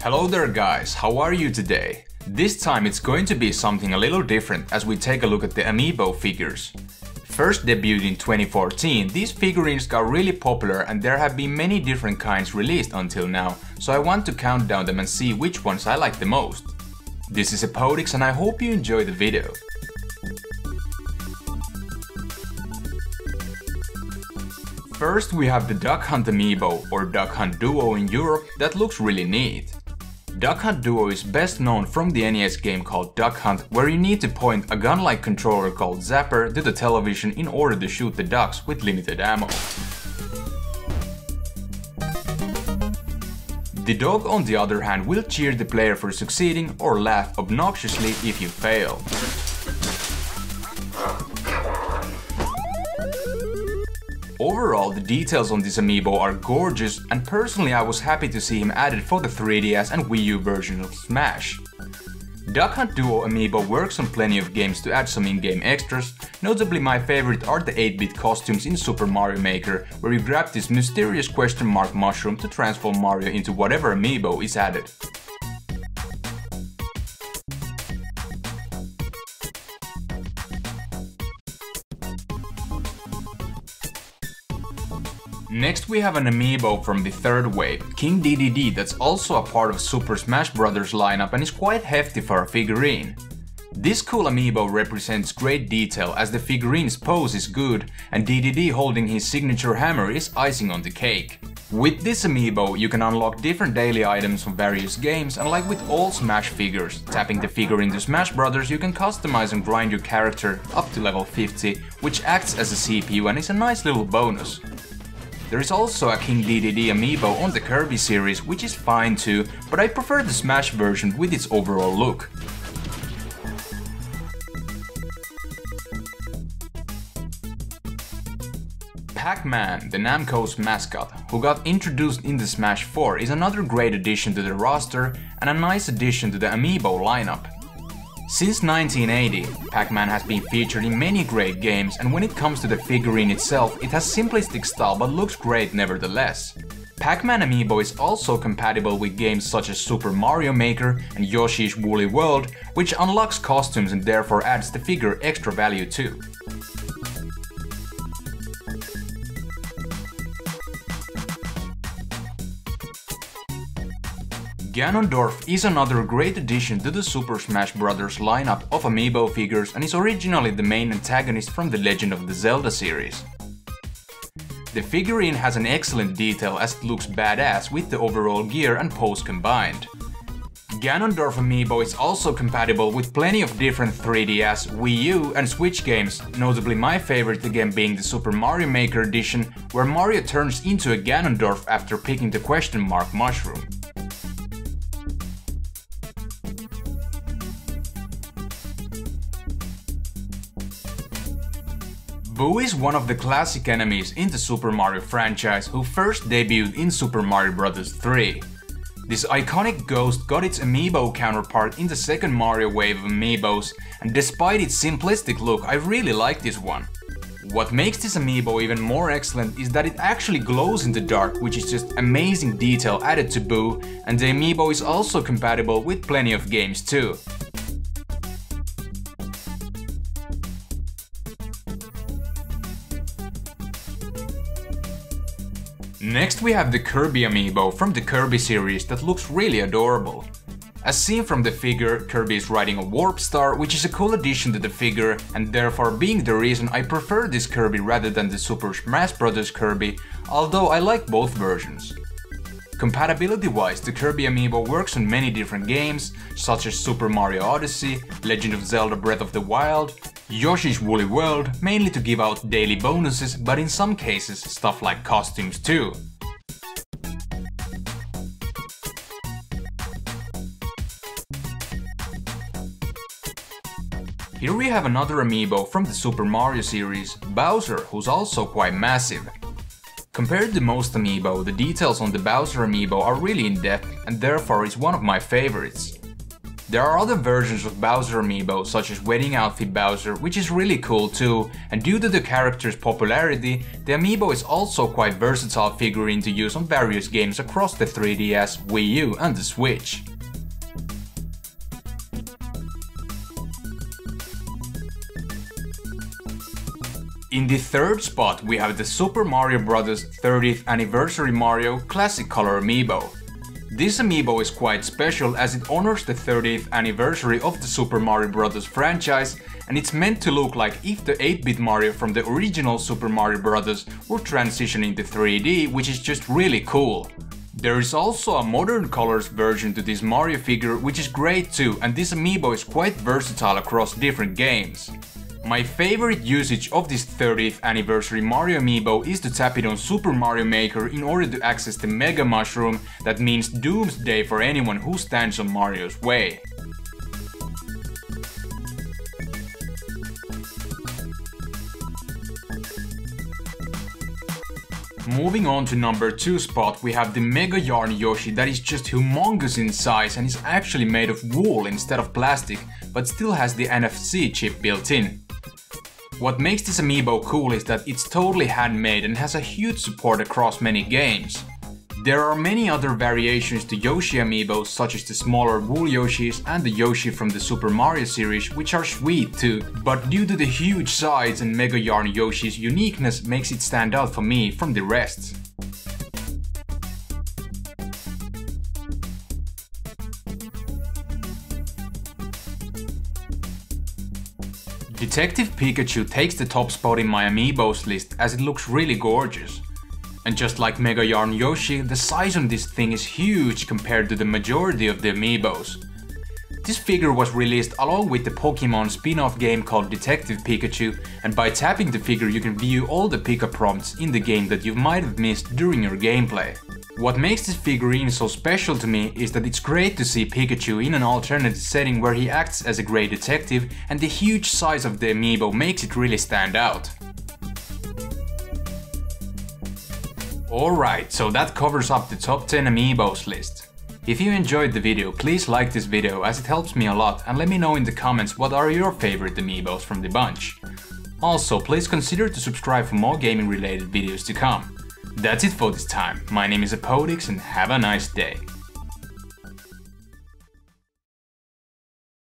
Hello there guys, how are you today? This time it's going to be something a little different as we take a look at the Amiibo figures. First debuted in 2014, these figurines got really popular and there have been many different kinds released until now, so I want to count down them and see which ones I like the most. This is Hepodix and I hope you enjoy the video. First we have the Duck Hunt Amiibo, or Duck Hunt Duo in Europe, that looks really neat. Duck Hunt Duo is best known from the NES game called Duck Hunt, where you need to point a gun-like controller called Zapper to the television in order to shoot the ducks with limited ammo. The dog, on the other hand, will cheer the player for succeeding or laugh obnoxiously if you fail. Overall, the details on this Amiibo are gorgeous, and personally I was happy to see him added for the 3DS and Wii U version of Smash. Duck Hunt Duo Amiibo works on plenty of games to add some in-game extras, notably my favorite are the 8-bit costumes in Super Mario Maker, where you grab this mysterious question mark mushroom to transform Mario into whatever Amiibo is added. Next we have an Amiibo from the third wave, King DDD, that's also a part of Super Smash Bros. Lineup and is quite hefty for a figurine. This cool Amiibo represents great detail as the figurine's pose is good and DDD holding his signature hammer is icing on the cake. With this Amiibo you can unlock different daily items from various games, and like with all Smash figures, tapping the figure into Smash Bros. You can customize and grind your character up to level 50, which acts as a CPU and is a nice little bonus. There is also a King DDD Amiibo on the Kirby series, which is fine too, but I prefer the Smash version with its overall look. Pac-Man, the Namco's mascot, who got introduced in the Smash 4, is another great addition to the roster and a nice addition to the Amiibo lineup. Since 1980, Pac-Man has been featured in many great games, and when it comes to the figurine itself, it has simplistic style but looks great nevertheless. Pac-Man Amiibo is also compatible with games such as Super Mario Maker and Yoshi's Woolly World, which unlocks costumes and therefore adds the figure extra value too. Ganondorf is another great addition to the Super Smash Bros. Lineup of Amiibo figures and is originally the main antagonist from the Legend of the Zelda series. The figurine has an excellent detail as it looks badass with the overall gear and pose combined. Ganondorf Amiibo is also compatible with plenty of different 3DS, Wii U and Switch games, notably my favorite again being the Super Mario Maker edition, where Mario turns into a Ganondorf after picking the question mark mushroom. Boo is one of the classic enemies in the Super Mario franchise who first debuted in Super Mario Bros. 3. This iconic ghost got its Amiibo counterpart in the second Mario wave of Amiibos, and despite its simplistic look, I really like this one. What makes this Amiibo even more excellent is that it actually glows in the dark, which is just amazing detail added to Boo, and the Amiibo is also compatible with plenty of games too. Next we have the Kirby Amiibo from the Kirby series that looks really adorable. As seen from the figure, Kirby is riding a warp star, which is a cool addition to the figure and therefore being the reason I prefer this Kirby rather than the Super Smash Bros. Kirby, although I like both versions. Compatibility wise, the Kirby Amiibo works on many different games, such as Super Mario Odyssey, Legend of Zelda Breath of the Wild, Yoshi's Woolly World, mainly to give out daily bonuses, but in some cases stuff like costumes too. Here we have another Amiibo from the Super Mario series, Bowser, who's also quite massive. Compared to most Amiibo, the details on the Bowser Amiibo are really in depth and therefore is one of my favorites. There are other versions of Bowser Amiibo, such as Wedding Outfit Bowser, which is really cool too, and due to the character's popularity, the Amiibo is also quite versatile figurine to use on various games across the 3DS, Wii U and the Switch. In the third spot we have the Super Mario Bros. 30th Anniversary Mario Classic Color Amiibo. This Amiibo is quite special as it honors the 30th anniversary of the Super Mario Bros. Franchise, and it's meant to look like if the 8-bit Mario from the original Super Mario Bros. Were transitioning to 3D, which is just really cool. There is also a modern colors version to this Mario figure, which is great too, and this Amiibo is quite versatile across different games. My favorite usage of this 30th anniversary Mario Amiibo is to tap it on Super Mario Maker in order to access the Mega Mushroom that means doomsday for anyone who stands on Mario's way. Moving on to number 2 spot, we have the Mega Yarn Yoshi that is just humongous in size and is actually made of wool instead of plastic, but still has the NFC chip built in. What makes this Amiibo cool is that it's totally handmade and has a huge support across many games. There are many other variations to Yoshi Amiibos, such as the smaller wool Yoshis and the Yoshi from the Super Mario series, which are sweet too, but due to the huge size and Mega Yarn Yoshi's uniqueness makes it stand out for me from the rest. Detective Pikachu takes the top spot in my Amiibos list as it looks really gorgeous. And just like Mega Yarn Yoshi, the size on this thing is huge compared to the majority of the Amiibos. This figure was released along with the Pokemon spin-off game called Detective Pikachu, and by tapping the figure you can view all the pickup prompts in the game that you might have missed during your gameplay. What makes this figurine so special to me is that it's great to see Pikachu in an alternative setting where he acts as a great detective, and the huge size of the Amiibo makes it really stand out. Alright, so that covers up the top 10 Amiibos list. If you enjoyed the video, please like this video as it helps me a lot, and let me know in the comments what are your favorite Amiibos from the bunch. Also, please consider to subscribe for more gaming related videos to come. That's it for this time. My name is Hepodix and have a nice day.